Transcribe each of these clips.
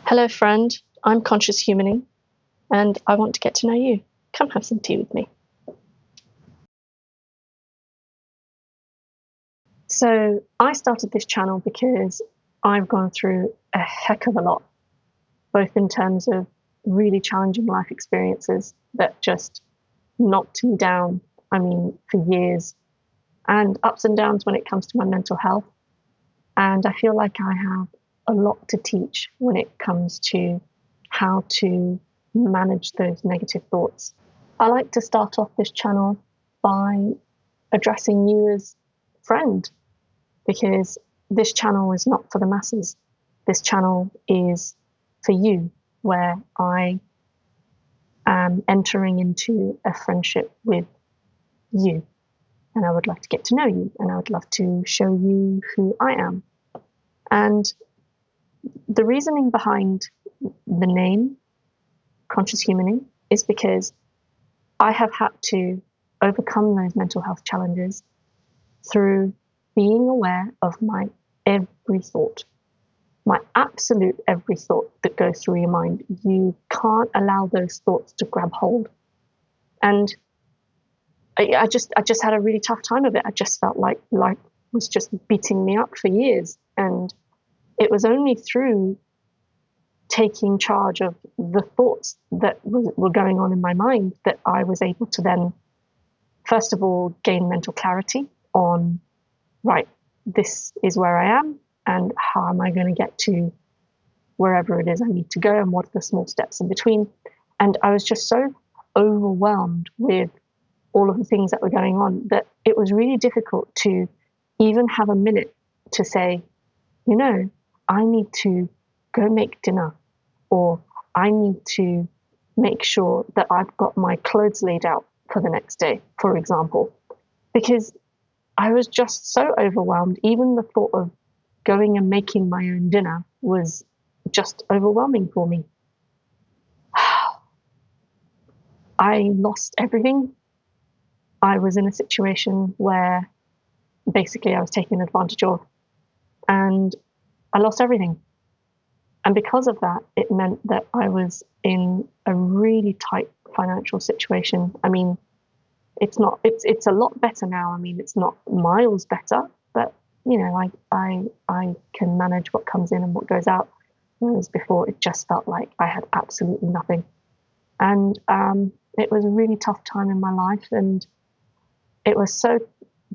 Hello, friend. I'm Conscious Humaning, and I want to get to know you. Come have some tea with me. So, I started this channel because I've gone through a heck of a lot, both in terms of really challenging life experiences that just knocked me down, for years, and ups and downs when it comes to my mental health. And I feel like I have a lot to teach when it comes to how to manage those negative thoughts. I like to start off this channel by addressing you as friend, because this channel is not for the masses. This channel is for you, where I am entering into a friendship with you. And I would like to get to know you, and I would love to show you who I am. And the reasoning behind the name Conscious Humaning is because I have had to overcome those mental health challenges through being aware of my every thought, my absolute every thought that goes through your mind. You can't allow those thoughts to grab hold. And I just had a really tough time of it. I just felt like life was just beating me up for years. And it was only through taking charge of the thoughts that were going on in my mind that I was able to then, first of all, gain mental clarity on, right, this is where I am, and how am I going to get to wherever it is I need to go, and what are the small steps in between. And I was just so overwhelmed with all of the things that were going on that it was really difficult to even have a minute to say, I need to go make dinner, or I need to make sure that I've got my clothes laid out for the next day, for example, because I was just so overwhelmed. Even the thought of going and making my own dinner was just overwhelming for me. I lost everything. I was in a situation where basically I was taken advantage of, and I lost everything. And because of that, it meant that I was in a really tight financial situation. It's a lot better now. It's not miles better, but I can manage what comes in and what goes out. Whereas before, it just felt like I had absolutely nothing. And it was a really tough time in my life. And it was so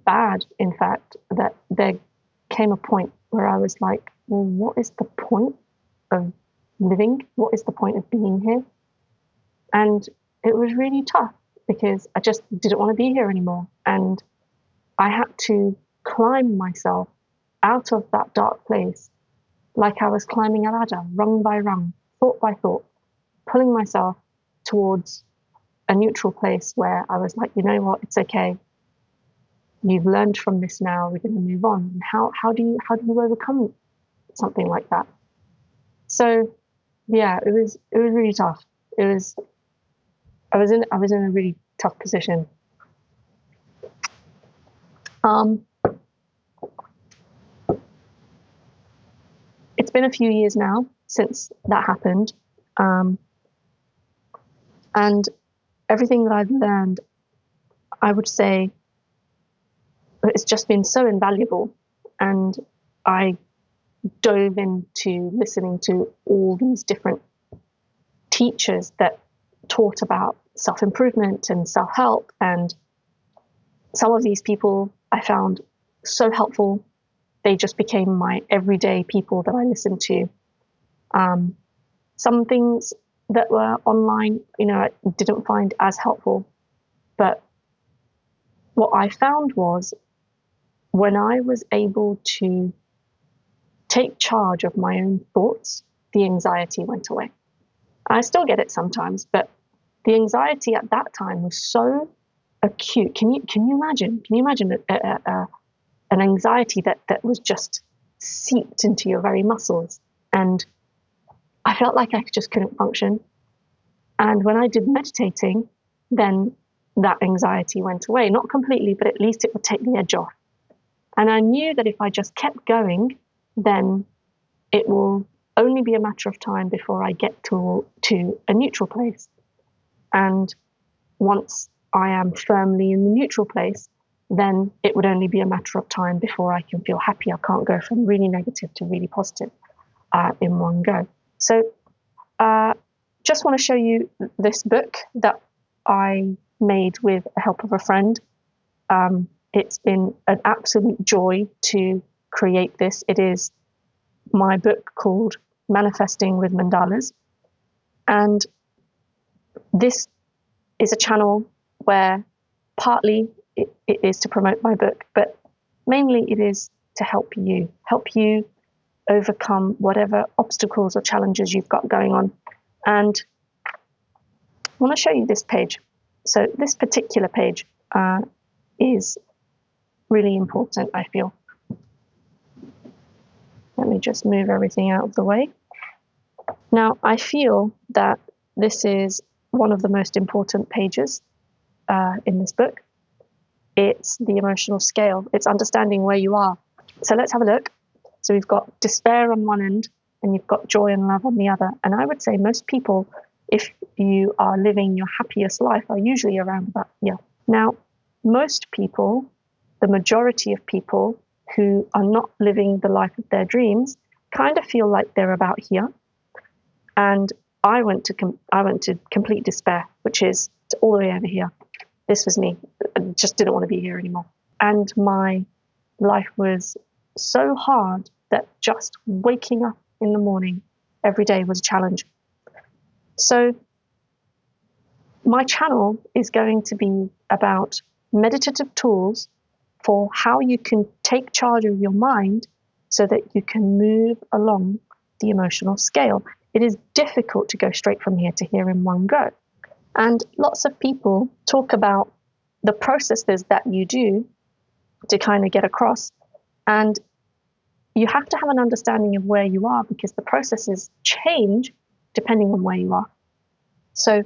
bad, in fact, that there came a point where I was like, well, what is the point of living? What is the point of being here? And it was really tough because I just didn't want to be here anymore. And I had to climb myself out of that dark place like I was climbing a ladder, rung by rung, thought by thought, pulling myself towards a neutral place where I was like, you know what, it's okay. You've learned from this now, we're going to move on. And how do you overcome something like that? So yeah, it was really tough. I was in a really tough position. It's been a few years now since that happened. And everything that I've learned, I would say, it's just been so invaluable. And I dove into listening to all these different teachers that taught about self-improvement and self-help. And some of these people I found so helpful. They just became my everyday people that I listened to. Some things that were online, I didn't find as helpful. But what I found was when I was able to take charge of my own thoughts, the anxiety went away. I still get it sometimes, but the anxiety at that time was so acute. Can you imagine? Can you imagine an anxiety that was just seeped into your very muscles? And I felt like I just couldn't function. And when I did meditating, then that anxiety went away. Not completely, but at least it would take the edge off. And I knew that if I just kept going, then it will only be a matter of time before I get to a neutral place. And once I am firmly in the neutral place, then it would only be a matter of time before I can feel happy. I can't go from really negative to really positive in one go. So just want to show you this book that I made with the help of a friend. It's been an absolute joy to create this. It is my book called Manifesting with Mandalas. And this is a channel where partly it is to promote my book, but mainly it is to help you overcome whatever obstacles or challenges you've got going on. And I want to show you this page. So this particular page is really important, I feel. Let me just move everything out of the way. Now, I feel that this is one of the most important pages in this book. It's the emotional scale. It's understanding where you are. So let's have a look. So we've got despair on one end, and you've got joy and love on the other. And I would say most people, if you are living your happiest life, are usually around about here. Now, most people, the majority of people who are not living the life of their dreams, kind of feel like they're about here. And I went to complete despair, which is all the way over here. This was me. I just didn't want to be here anymore. And my life was so hard that just waking up in the morning every day was a challenge. So my channel is going to be about meditative tools for how you can take charge of your mind so that you can move along the emotional scale. It is difficult to go straight from here to here in one go. And lots of people talk about the processes that you do to kind of get across. And you have to have an understanding of where you are, because the processes change depending on where you are. So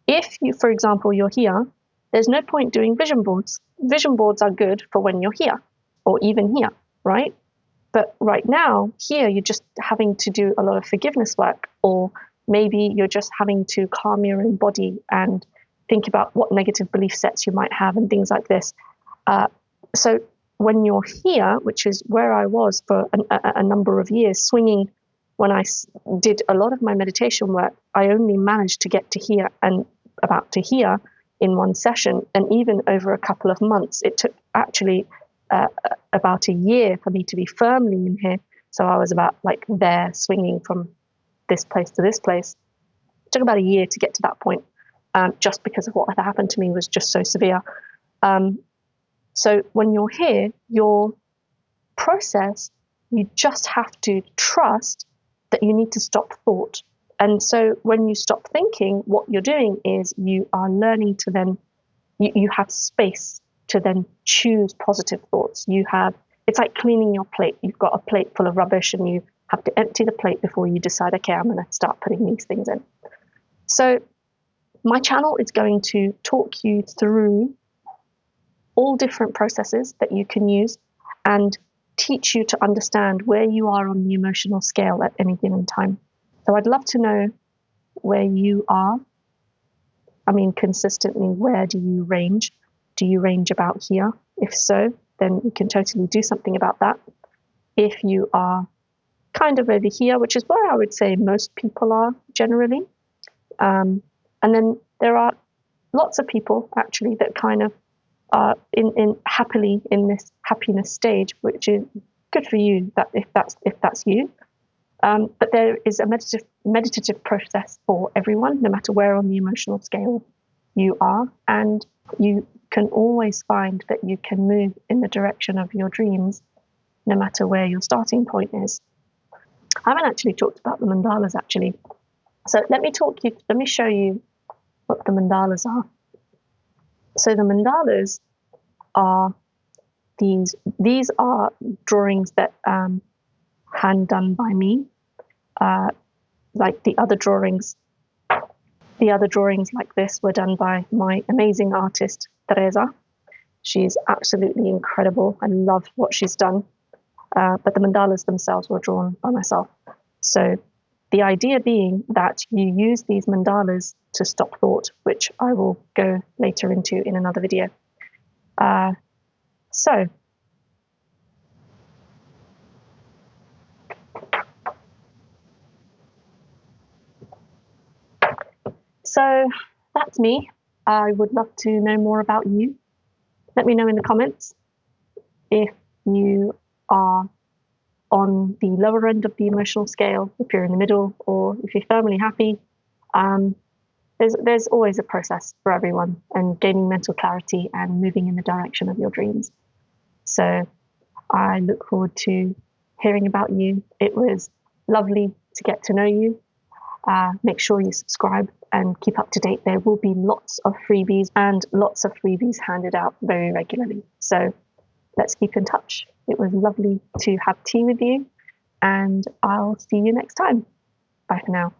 if you, for example, you're here, there's no point doing vision boards. Vision boards are good for when you're here or even here, right? But right now, here, you're just having to do a lot of forgiveness work, or maybe you're just having to calm your own body and think about what negative belief sets you might have and things like this. So when you're here, which is where I was for a number of years, swinging, when I did a lot of my meditation work, I only managed to get to here and about to here in one session. And even over a couple of months, it took actually about a year for me to be firmly in here. So I was about like there swinging from this place to this place. It took about a year to get to that point, just because of what had happened to me was just so severe. So when you're here, your process, you just have to trust that you need to stop thought. And so when you stop thinking, what you're doing is you are learning to then, you have space to then choose positive thoughts. It's like cleaning your plate. You've got a plate full of rubbish and you have to empty the plate before you decide, okay, I'm going to start putting these things in. So my channel is going to talk you through all different processes that you can use and teach you to understand where you are on the emotional scale at any given time. So I'd love to know where you are. I mean, consistently, where do you range? Do you range about here? If so, then we can totally do something about that. If you are kind of over here, which is where I would say most people are generally. And then there are lots of people actually that kind of are in happily in this happiness stage, which is good for you, that if that's you. But there is a meditative process for everyone, no matter where on the emotional scale you are. And you can always find that you can move in the direction of your dreams, no matter where your starting point is. I haven't actually talked about the mandalas, actually. So let me show you what the mandalas are. So the mandalas are these are drawings that hand done by me. Like the other drawings like this were done by my amazing artist, Teresa. She's absolutely incredible. I love what she's done. But the mandalas themselves were drawn by myself. So the idea being that you use these mandalas to stop thought, which I will go later into in another video. So that's me. I would love to know more about you. Let me know in the comments if you are on the lower end of the emotional scale, if you're in the middle, or if you're firmly happy. There's always a process for everyone, and gaining mental clarity and moving in the direction of your dreams. So I look forward to hearing about you. It was lovely to get to know you. Make sure you subscribe and keep up to date. There will be lots of freebies and lots of freebies handed out very regularly. So let's keep in touch. It was lovely to have tea with you, and I'll see you next time. Bye for now.